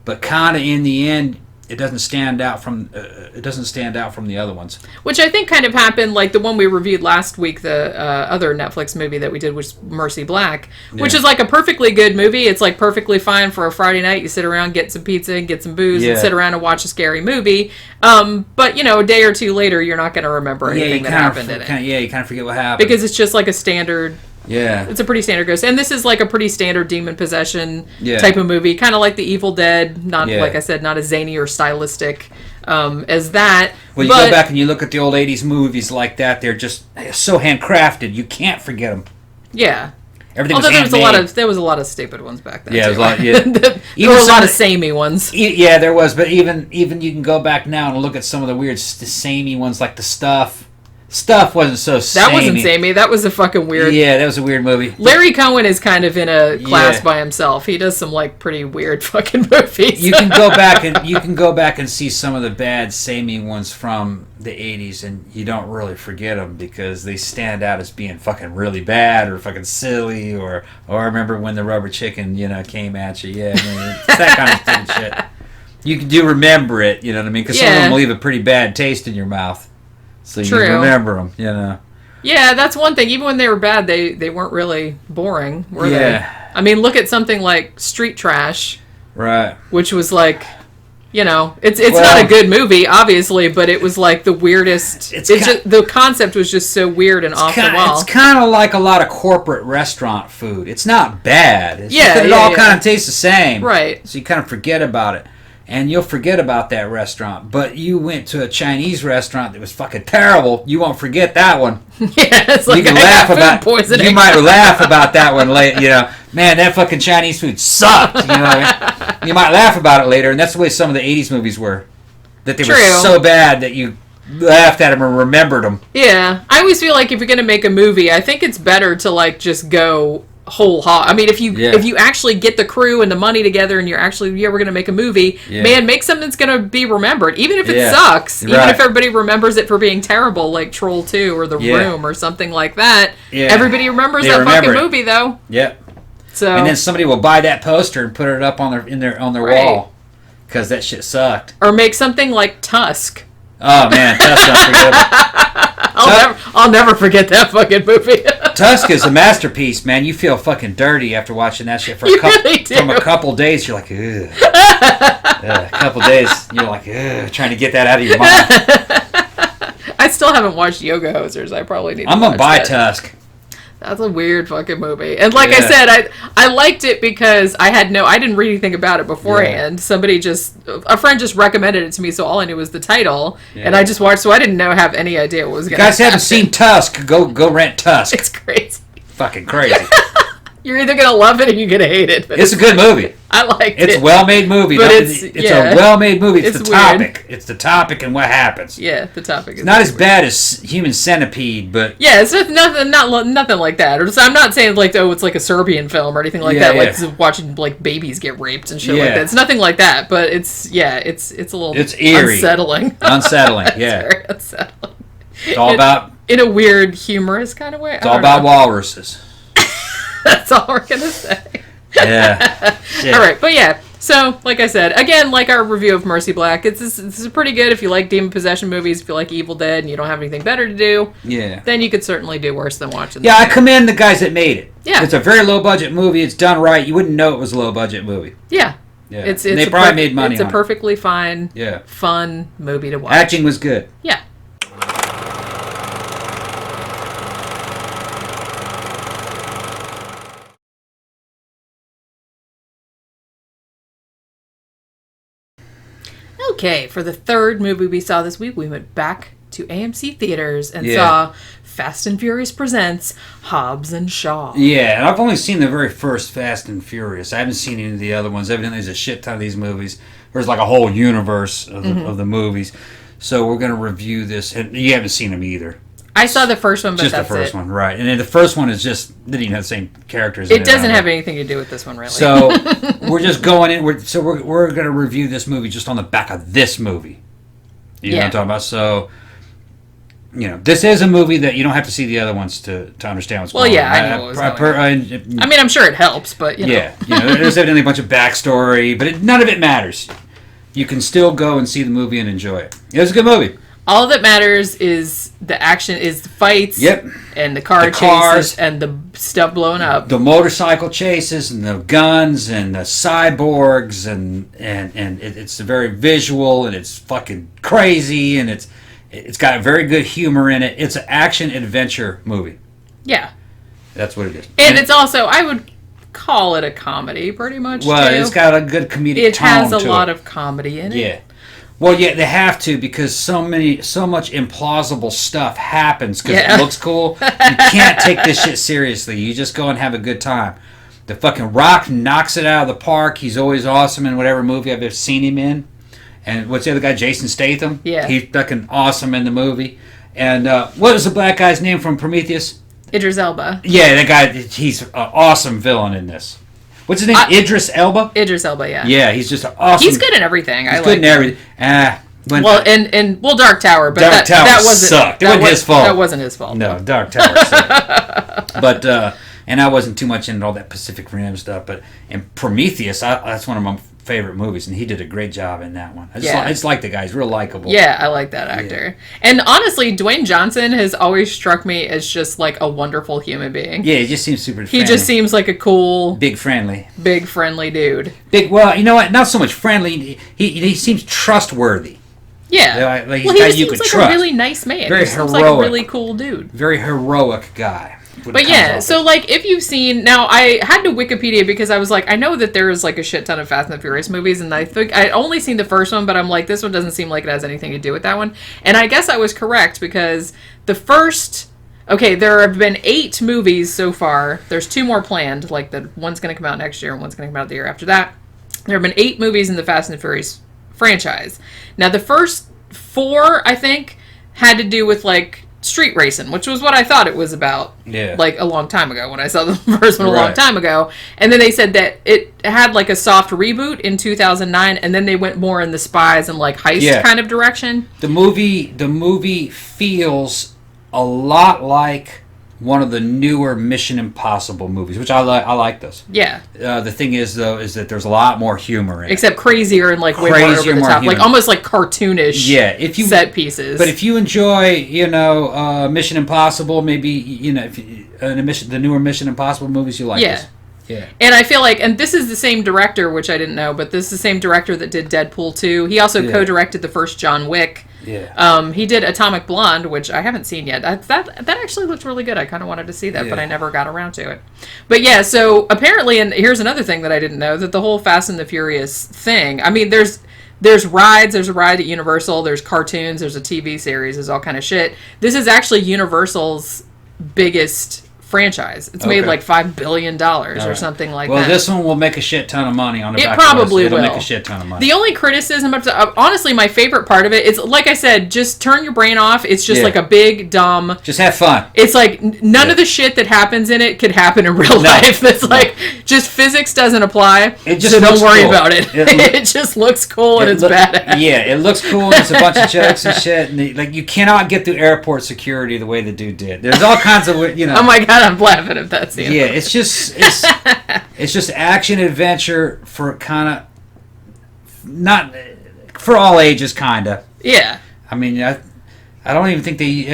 but kind of in the end, it doesn't stand out from the other ones. Which I think kind of happened, like the one we reviewed last week, the other Netflix movie that we did was Mercy Black, which is like a perfectly good movie. It's like perfectly fine for a Friday night. You sit around, get some pizza, and get some booze, and sit around and watch a scary movie. But a day or two later, you're not going to remember anything that happened in it. You kind of forget what happened. Because it's just like a standard... Yeah. It's a pretty standard ghost. And this is like a pretty standard demon possession type of movie. Kind of like The Evil Dead. Not, like I said, not as zany or stylistic as that. Well, you go back and you look at the old 80s movies like that. They're just so handcrafted. You can't forget them. Yeah. Everything was handmade. There was a lot of stupid ones back then. Yeah, too. There was a lot. Yeah. There were a lot of samey ones. Yeah, there was. But even you can go back now and look at some of the weird, samey ones like The Stuff. Stuff wasn't so samey. That wasn't samey. That was a fucking weird... Yeah, that was a weird movie. Larry Cohen is kind of in a class by himself. He does some like pretty weird fucking movies. You can go back and see some of the bad samey ones from the 80s, and you don't really forget them because they stand out as being fucking really bad or fucking silly, or remember when the rubber chicken came at you. Yeah, I mean, it's that kind of stupid shit. You do remember it, you know what I mean? Because some of them leave a pretty bad taste in your mouth. So you remember them, Yeah, that's one thing. Even when they were bad, they weren't really boring, were they? I mean, look at something like Street Trash. Right. Which was like, it's not a good movie, obviously, but it was like the weirdest. The concept was just so weird and off the wall. It's kind of like a lot of corporate restaurant food. It's not bad. It all kind of tastes the same. Right. So you kind of forget about it. And you'll forget about that restaurant. But you went to a Chinese restaurant that was fucking terrible. You won't forget that one. It's like you can laugh about poisoning. You might laugh about that one later. Man, that fucking Chinese food sucked. You know what I mean? You might laugh about it later, and that's the way some of the 80s movies were. That they were so bad that you laughed at them and remembered them. Yeah. I always feel like if you're going to make a movie, I think it's better to like just go whole hog. I mean, if you actually get the crew and the money together and you're actually we're going to make a movie, man, make something that's going to be remembered, even if it sucks, even if everybody remembers it for being terrible, like Troll 2 or The Room or something like that. Everybody remembers that fucking movie though. So and then somebody will buy that poster and put it up on their wall because that shit sucked. Or make something like Tusk. Oh man, Tusk unforgettable. I'll never forget that fucking movie. Tusk is a masterpiece, man. You feel fucking dirty after watching that shit for from a couple days. You're like, ugh. A couple days, you're like, ugh, trying to get that out of your mind. I still haven't watched Yoga Hosers. I probably need to I'm going to buy that. Tusk. That's a weird fucking movie. And like I said, I liked it because I didn't read anything about it beforehand. A friend just recommended it to me, so all I knew was the title. Yeah. And I just watched, so I didn't have any idea what was going to happen. You guys haven't seen Tusk, go rent Tusk. It's crazy. Fucking crazy. You're either going to love it or you're going to hate it. It's a good movie. I liked it. It's a well-made movie. But it's a well-made movie. It's the topic. It's the topic and what happens. Yeah, the topic is not as bad as Human Centipede, but... Yeah, it's nothing like that. I'm not saying, like, it's like a Serbian film or anything like that. Yeah. Like, watching, like, babies get raped and shit like that. It's nothing like that, but it's a little... It's eerie. Unsettling. It's very unsettling. It's all about... In a weird, humorous kind of way. It's all about walruses. That's all we're going to say. Yeah. All right, but yeah. So, like I said, again, like our review of Mercy Black, this is pretty good if you like demon possession movies, if you like Evil Dead, and you don't have anything better to do. Yeah. Then you could certainly do worse than watching. Yeah, I commend the guys that made it. Yeah. It's a very low budget movie. It's done right. You wouldn't know it was a low budget movie. Yeah. Yeah. They probably made money. It's a perfectly fine, fun movie to watch. Acting was good. Yeah. Okay, for the third movie we saw this week, we went back to AMC theaters and saw Fast and Furious Presents Hobbs and Shaw. Yeah, and I've only seen the very first Fast and Furious. I haven't seen any of the other ones. Evidently, there's a shit ton of these movies. There's like a whole universe of the movies. So we're going to review this. And you haven't seen them either. I saw the first one, but just that's the first it. one, right? And then the first one is just didn't even have the same characters. It doesn't have anything to do with this one, really. So we're just going in. We're going to review this movie just on the back of this movie. You know what I'm talking about? So this is a movie that you don't have to see the other ones to understand what's going on. Well, yeah, I know what was going on. I mean, I'm sure it helps, but yeah, there's evidently a bunch of backstory, but none of it matters. You can still go and see the movie and enjoy it. It was a good movie. All that matters is the action, is the fights, and the cars, chases, and the stuff blowing up. The motorcycle chases, and the guns, and the cyborgs, and it's very visual, and it's fucking crazy, and it's got very good humor in it. It's an action-adventure movie. Yeah. That's what it is. And it's also, I would call it a comedy, pretty much, well, too. It's got a good comedic tone to it. It has a lot of comedy in it. Yeah. Well, yeah, they have to because so much implausible stuff happens because it looks cool. You can't take this shit seriously. You just go and have a good time. The fucking Rock knocks it out of the park. He's always awesome in whatever movie I've ever seen him in. And what's the other guy? Jason Statham? Yeah. He's fucking awesome in the movie. And what was the black guy's name from Prometheus? Idris Elba. Yeah, that guy, he's an awesome villain in this. What's his name? Idris Elba? Idris Elba, yeah. Yeah, he's just awesome. He's good in everything. He's good in everything. Dark Tower, but Dark Tower that sucked. It wasn't his fault. That wasn't his fault. No, Dark Tower sucked. But and I wasn't too much into all that Pacific Rim stuff. But in Prometheus, that's one of my favorite movies, and he did a great job in that one. I just like the guy. He's real likable. Yeah, I like that actor. Yeah. And honestly, Dwayne Johnson has always struck me as just like a wonderful human being. Yeah, he just seems super friendly. He just seems like a cool... Big friendly dude. Well, you know what? Not so much friendly. He seems trustworthy. Yeah. Like he just seems like a really nice man. Very he seems heroic. like a really cool dude. Very heroic guy. But yeah, so like if you've seen, now I had to Wikipedia because I was like, I know that there is like a shit ton of Fast and the Furious movies, and I think I'd only seen the first one, but I'm like, this one doesn't seem like it has anything to do with that one. And I guess I was correct because the first, there have been 8 movies so far. There's 2 more planned, like the one's going to come out next year and one's going to come out the year after that. There have been 8 movies in the Fast and the Furious franchise. Now the first 4, I think, had to do with like street racing, which was what I thought it was about like a long time ago when I saw the first one a long time ago. And then they said that it had like a soft reboot in 2009, and then they went more in the spies and like heist kind of direction. The movie feels a lot like one of the newer Mission Impossible movies, which I like those. Yeah. The thing is, though, is that there's a lot more humor in it. Except crazier and like way more over the top. Like almost like cartoonish set pieces. But if you enjoy, Mission Impossible, maybe, the newer Mission Impossible movies, you like this. Yeah. And I feel like, and this is the same director, which I didn't know, but this is the same director that did Deadpool 2. He also co-directed the first John Wick. Yeah. He did Atomic Blonde, which I haven't seen yet. That actually looked really good. I kind of wanted to see that, but I never got around to it. But yeah, so apparently, and here's another thing that I didn't know, that the whole Fast and the Furious thing, I mean, there's rides, there's a ride at Universal, there's cartoons, there's a TV series, there's all kind of shit. This is actually Universal's biggest franchise. It's made like $5 billion or something like that. Well, this one will make a shit ton of money on the back of it. It probably will. It'll make a shit ton of money. The only criticism, honestly, my favorite part of it is, like I said, just turn your brain off. It's just like a big, dumb... Just have fun. It's like, none of the shit that happens in it could happen in real life. It's like, just physics doesn't apply, so don't worry about it. It just looks cool and it's badass. Yeah, it looks cool and it's a bunch of jokes and shit. And like, you cannot get through airport security the way the dude did. There's all kinds of, Oh my god, I'm laughing at that scene. Yeah, it's just action adventure for kind of not for all ages, kind of. Yeah. I mean, I don't even think they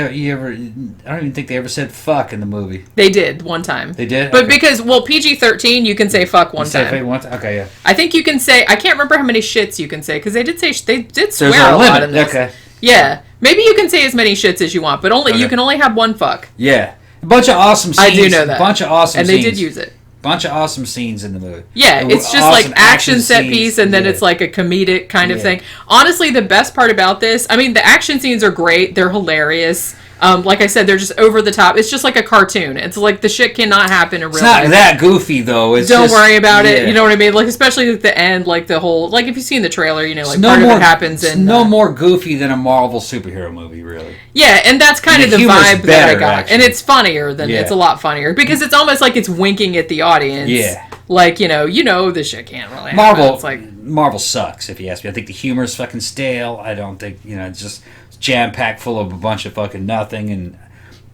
ever said fuck in the movie. They did one time. They did, but because PG-13 you can say fuck one time. Okay, yeah. I think you can say, I can't remember how many shits you can say because they did swear a lot in this. Okay. Yeah, maybe you can say as many shits as you want, but you can only have one fuck. Yeah. A bunch of awesome scenes. I do know that. A bunch of awesome scenes. And they did use it. Bunch of awesome scenes in the movie. Yeah, it's just awesome like action set piece, and then it's like a comedic kind of thing. Honestly, the best part about this, I mean, the action scenes are great. They're hilarious. Like I said, they're just over the top. It's just like a cartoon. It's like the shit cannot happen in real life. It's not that goofy, though. Don't worry about it. You know what I mean? Like, especially at the end, like the whole... Like, if you've seen the trailer, you know, like, part of it happens in... It's no more goofy than a Marvel superhero movie, really. Yeah, and that's kind of the vibe that I got. Actually. And it's funnier than... It's a lot funnier. Because it's almost like it's winking at the audience. Yeah. Like, you know this shit can't really happen. It's like... Marvel sucks, if you ask me. I think the humor's fucking stale. I don't think... it's just jam-packed full of a bunch of fucking nothing, and...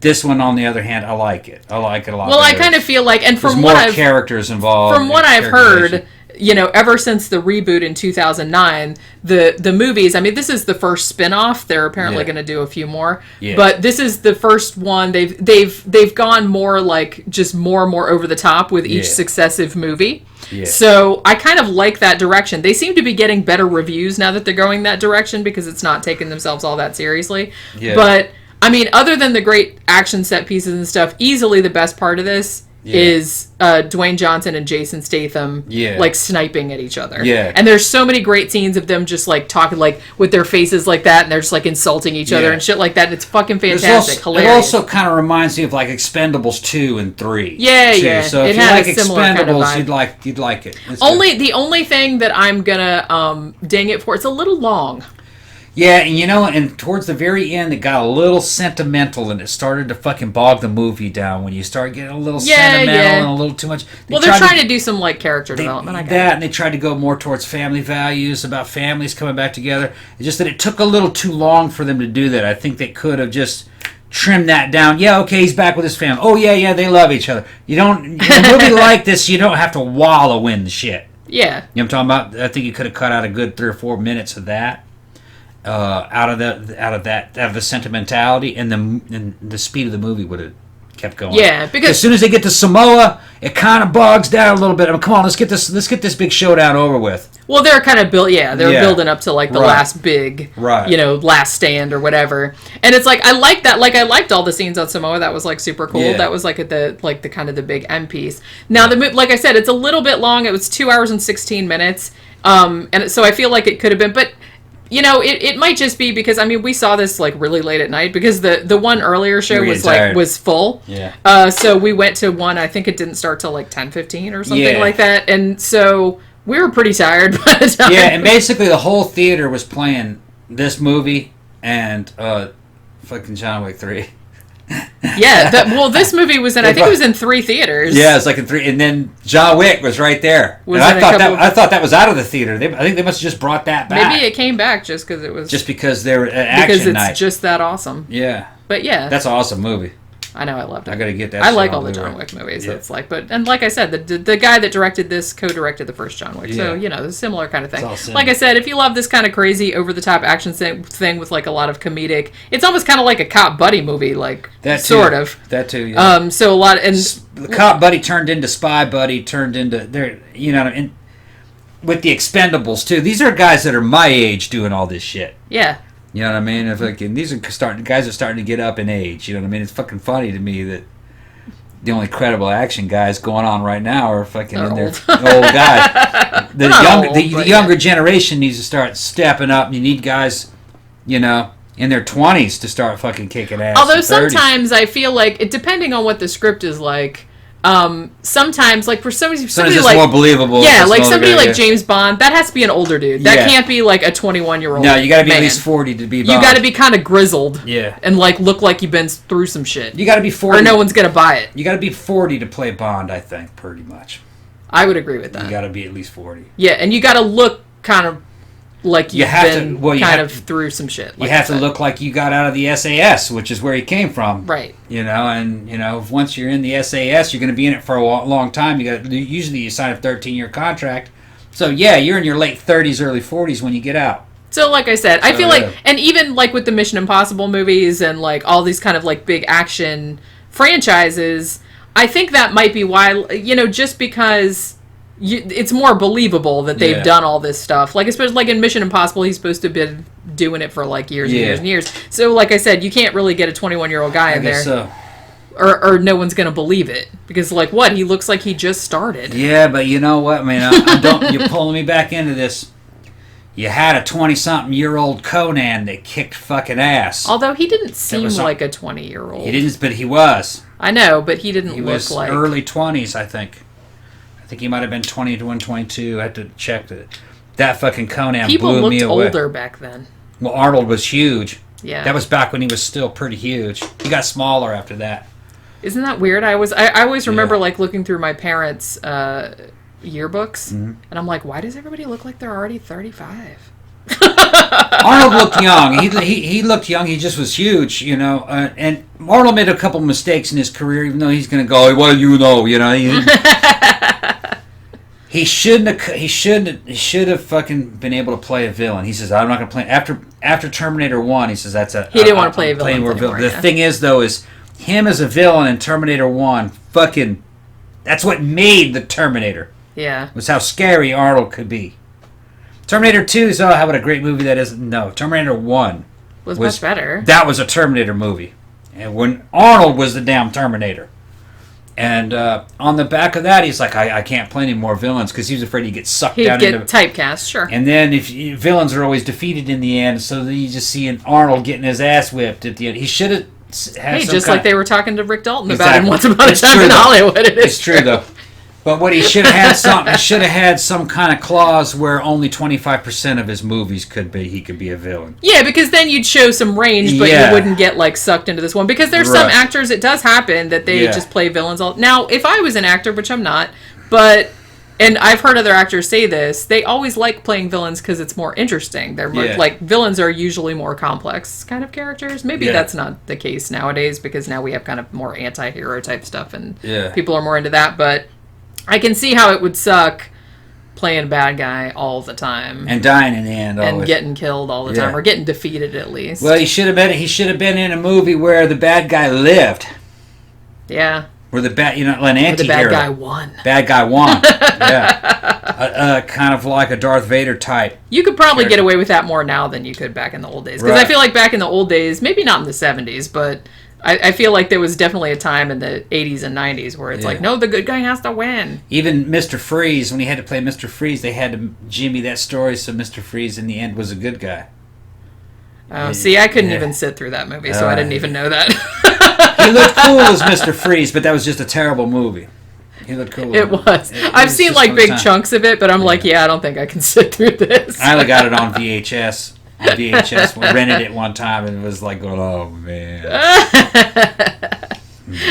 This one, on the other hand, I like it. I like it a lot. Well, better. I kind of feel like, and from what more characters involved. From what I've heard, ever since the reboot in 2009, the movies. I mean, this is the first spin-off. They're apparently going to do a few more, but this is the first one. They've gone more like just more and more over the top with each successive movie. Yeah. So I kind of like that direction. They seem to be getting better reviews now that they're going that direction because it's not taking themselves all that seriously. Yeah. But I mean, other than the great action set pieces and stuff, easily the best part of this is Dwayne Johnson and Jason Statham like sniping at each other. Yeah. And there's so many great scenes of them just like talking like with their faces like that, and they're just like insulting each other and shit like that. And it's fucking fantastic, hilarious. It also kind of reminds me of like Expendables 2 and 3. Yeah, too. Yeah. So if you like Expendables, kind of you'd like it. The only thing that I'm gonna ding it for, it's a little long. Yeah, and towards the very end, it got a little sentimental, and it started to fucking bog the movie down when you start getting a little sentimental and a little too much. They're trying to do some like character development. And they tried to go more towards family values, about families coming back together. It's just that it took a little too long for them to do that. I think they could have just trimmed that down. Yeah, okay, he's back with his family. Oh yeah, they love each other. In a movie like this, you don't have to wallow in the shit. Yeah. You know what I'm talking about? I think you could have cut out a good 3 or 4 minutes of that. Out of the sentimentality, and the speed of the movie would have kept going. Yeah, because as soon as they get to Samoa, it kind of bogs down a little bit. I mean, come on, let's get this big showdown over with. Well, they're kind of building up to like the last big, last stand or whatever. And it's like I like that. Like I liked all the scenes on Samoa. That was like super cool. Yeah. That was like the kind of the big end piece. Now like I said, it's a little bit long. It was 2 hours and 16 minutes. And so I feel like it could have been, but. It might just be because we saw this like really late at night because the one earlier show was full. Yeah. So we went to one. I think it didn't start till like 10:15 or something like that, and so we were pretty tired by the time. Yeah, and basically the whole theater was playing this movie and fucking John Wick 3. Yeah, this movie was in. I think it was in 3 theaters. Yeah, it's like in 3, and then John Wick was right there. I thought that was out of the theater. I think they must have just brought that back. Maybe it came back just because it was. Just because they were action because it's night. just that awesome. Yeah, but yeah, that's an awesome movie. I know, I loved it. I gotta get that. I like all the John Wick movies. Yeah. It's like, and like I said, the guy that directed this co-directed the first John Wick. Yeah. So it's a similar kind of thing. Like I said, if you love this kind of crazy, over the top action thing with like a lot of comedic, it's almost kind of like a cop buddy movie, like that too. Sort of. That too. Yeah. So a lot and the cop buddy turned into spy buddy, turned into with the Expendables too. These are guys that are my age doing all this shit. Yeah. You know what I mean? If like, and these are guys are starting to get up in age. You know what I mean? It's fucking funny to me that the only credible action guys going on right now are fucking in their old guys. The younger generation needs to start stepping up. You need guys, you know, in their 20s to start fucking kicking ass. Although sometimes I feel like, depending on what the script is like, sometimes like for somebody it's like more believable. Yeah, like somebody like James Bond, that has to be an older dude. That can't be like a 21-year-old. No, you got to be at least 40 to be Bond. You got to be kind of grizzled. Yeah. And like look like you've been through some shit. You got to be 40. Or no one's gonna buy it. You got to be 40 to play Bond, I think, pretty much. I would agree with that. You got to be at least 40. Yeah, and you got to look kind of like you've been through some shit. Like you have to look like you got out of the SAS, which is where you came from. Right. You know, and you know, once you're in the SAS, you're going to be in it for a long time. Usually you sign a 13-year contract. So yeah, you're in your late 30s, early 40s when you get out. So like I said, I feel like, and even like with the Mission Impossible movies and like all these kind of like big action franchises, I think that might be why, you know, just because it's more believable that they've done all this stuff. Like, especially like in Mission Impossible, he's supposed to have been doing it for like years and years and years. So, like I said, you can't really get a 21-year-old guy in there. So. Or no one's going to believe it. Because, like, what? He looks like he just started. Yeah, but you know what? I mean, you're pulling me back into this. You had a 20-something-year-old Conan that kicked fucking ass. Although he didn't seem like a 20-year-old. He didn't, but he was. I know, but he didn't look like... He was early 20s, I think. I think he might have been 21, 22. I had to check that. That fucking Conan blew me away. People looked older back then. Well, Arnold was huge. Yeah. That was back when he was still pretty huge. He got smaller after that. Isn't that weird? I always remember like looking through my parents' yearbooks, and I'm like, why does everybody look like they're already 35? Arnold looked young. He looked young. He just was huge, you know. And Arnold made a couple mistakes in his career, even though he's going to go, hey, what do you know? You know. He should have fucking been able to play a villain. He says, I'm not going to play after Terminator 1. He says he didn't want to play a villain anymore. The thing is though is him as a villain in Terminator 1 fucking that's what made the Terminator. Yeah. Was how scary Arnold could be. Terminator 2 is how about a great movie that is. No, Terminator 1 was much better. That was a Terminator movie. And when Arnold was the damn Terminator. And on the back of that, he's like, I can't play any more villains because he was afraid he'd get sucked down into... He'd get typecast, sure. And then villains are always defeated in the end, so then you just see Arnold getting his ass whipped at the end. He should have had just like they were talking to Rick Dalton about him Once Upon a Time in Hollywood. It's true, though. But what he should have had some kind of clause where only 25% of his movies he could be a villain. Yeah, because then you'd show some range, but you wouldn't get like sucked into this one. Because there's some actors, it does happen that they just play villains all. Now, if I was an actor, which I'm not, and I've heard other actors say this, they always like playing villains because it's more interesting. They're more, like villains are usually more complex kind of characters. Maybe that's not the case nowadays because now we have kind of more anti-hero type stuff and people are more into that, but I can see how it would suck playing a bad guy all the time and dying in the end, and getting killed all the time, or getting defeated at least. Well, he should have been in a movie where the bad guy lived. Yeah. Where the an anti-hero. The bad guy won. Bad guy won. Yeah. Kind of like a Darth Vader type. You could probably get away with that more now than you could back in the old days. Because I feel like back in the old days, maybe not in the 70s, but I feel like there was definitely a time in the 80s and 90s where it's like, no, the good guy has to win. Even Mr. Freeze, when he had to play Mr. Freeze, they had to jimmy that story so Mr. Freeze in the end was a good guy. Oh, see, I couldn't even sit through that movie, so I didn't even know that. He looked cool as Mr. Freeze, but that was just a terrible movie. He looked cool. It was. I've seen like big chunks of it, but I'm like, I don't think I can sit through this. I only got it on VHS. We rented it one time and it was like going, oh man.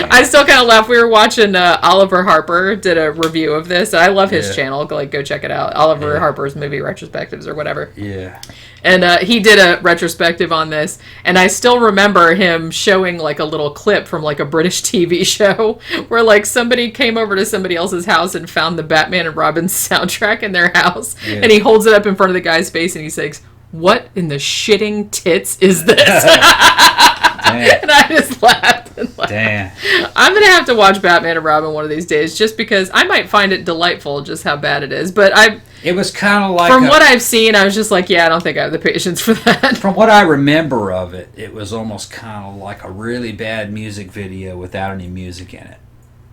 I still kind of laugh. We were watching Oliver Harper did a review of this. I love his channel. Like, go check it out. Oliver Harper's movie retrospectives or whatever. Yeah. And he did a retrospective on this, and I still remember him showing like a little clip from like a British TV show where like somebody came over to somebody else's house and found the Batman and Robin soundtrack in their house, and he holds it up in front of the guy's face and he says, "What in the shitting tits is this?" And I just laughed and laughed. Damn. I'm going to have to watch Batman and Robin one of these days just because I might find it delightful just how bad it is. But it was kind of like... From what I've seen, I was just like, yeah, I don't think I have the patience for that. From what I remember of it, it was almost kind of like a really bad music video without any music in it.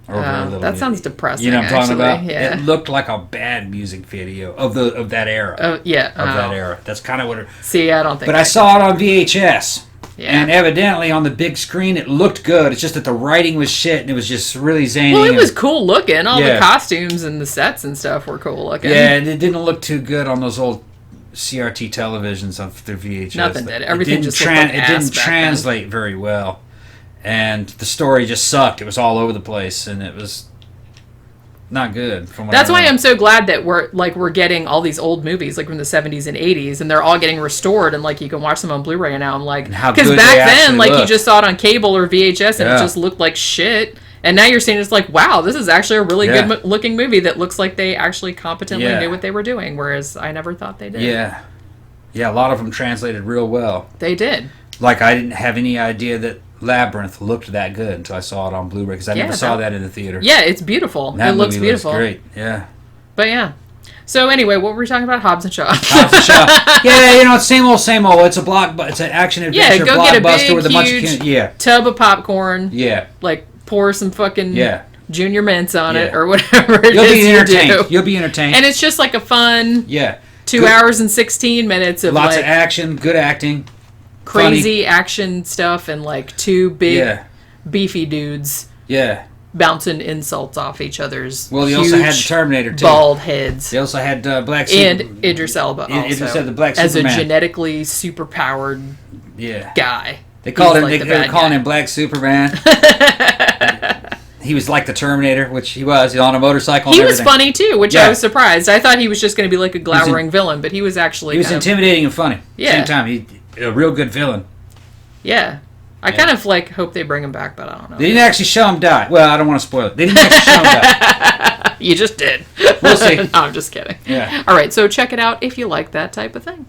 That sounds depressing. You know what I'm talking about? Yeah. It looked like a bad music video of that era. That era. That's kind of what it... See, I don't think... But I saw it on VHS. Yeah. And evidently on the big screen it looked good. It's just that the writing was shit and it was just really zany. Well, it was cool looking. All the costumes and the sets and stuff were cool looking. Yeah, and it didn't look too good on those old CRT televisions on their VHS. Nothing did. Everything just looked like it didn't translate very well. And the story just sucked. It was all over the place, and it was not good. That's why I'm so glad that we're getting all these old movies, like from the 70s and 80s, and they're all getting restored, and like you can watch them on Blu-ray now. I'm like, because back then, like you just saw it on cable or VHS, and it just looked like shit. And now you're seeing it's like, wow, this is actually a really good looking movie that looks like they actually competently knew what they were doing, whereas I never thought they did. Yeah, a lot of them translated real well. They did. Like I didn't have any idea that Labyrinth looked that good until I saw it on Blu-ray because I never saw that in the theater. Yeah, it's beautiful. That it looks beautiful. Looks great. Yeah. But yeah. So anyway, what were we talking about? Hobbs and Shaw. Hobbs and Shaw. Yeah, same old, same old. It's it's an action adventure go blockbuster get a with a bunch of tub of popcorn. Yeah. Like pour some fucking Junior Mints on it or whatever. You'll be entertained. You'll be entertained. And it's just like a fun 2 good. hours and 16 minutes of lots of action, good acting. Crazy action stuff and like two big beefy dudes bouncing insults off each other's Well, they also had the Terminator too. Bald heads. They also had Black Superman. And Idris Elba also. Idris Elba, the Black as Superman. a genetically superpowered guy. They were calling him Black Superman. He was like the Terminator, which he was on a motorcycle. He was funny too, which I was surprised. I thought he was just going to be like a glowering villain, but he was actually intimidating and funny. Yeah. Same time, a real good villain. Yeah. I kind of hope they bring him back, but I don't know. They didn't actually show him die. Well, I don't want to spoil it. They didn't actually show him die. You just did. We'll see. No, I'm just kidding. Yeah. All right, so check it out if you like that type of thing.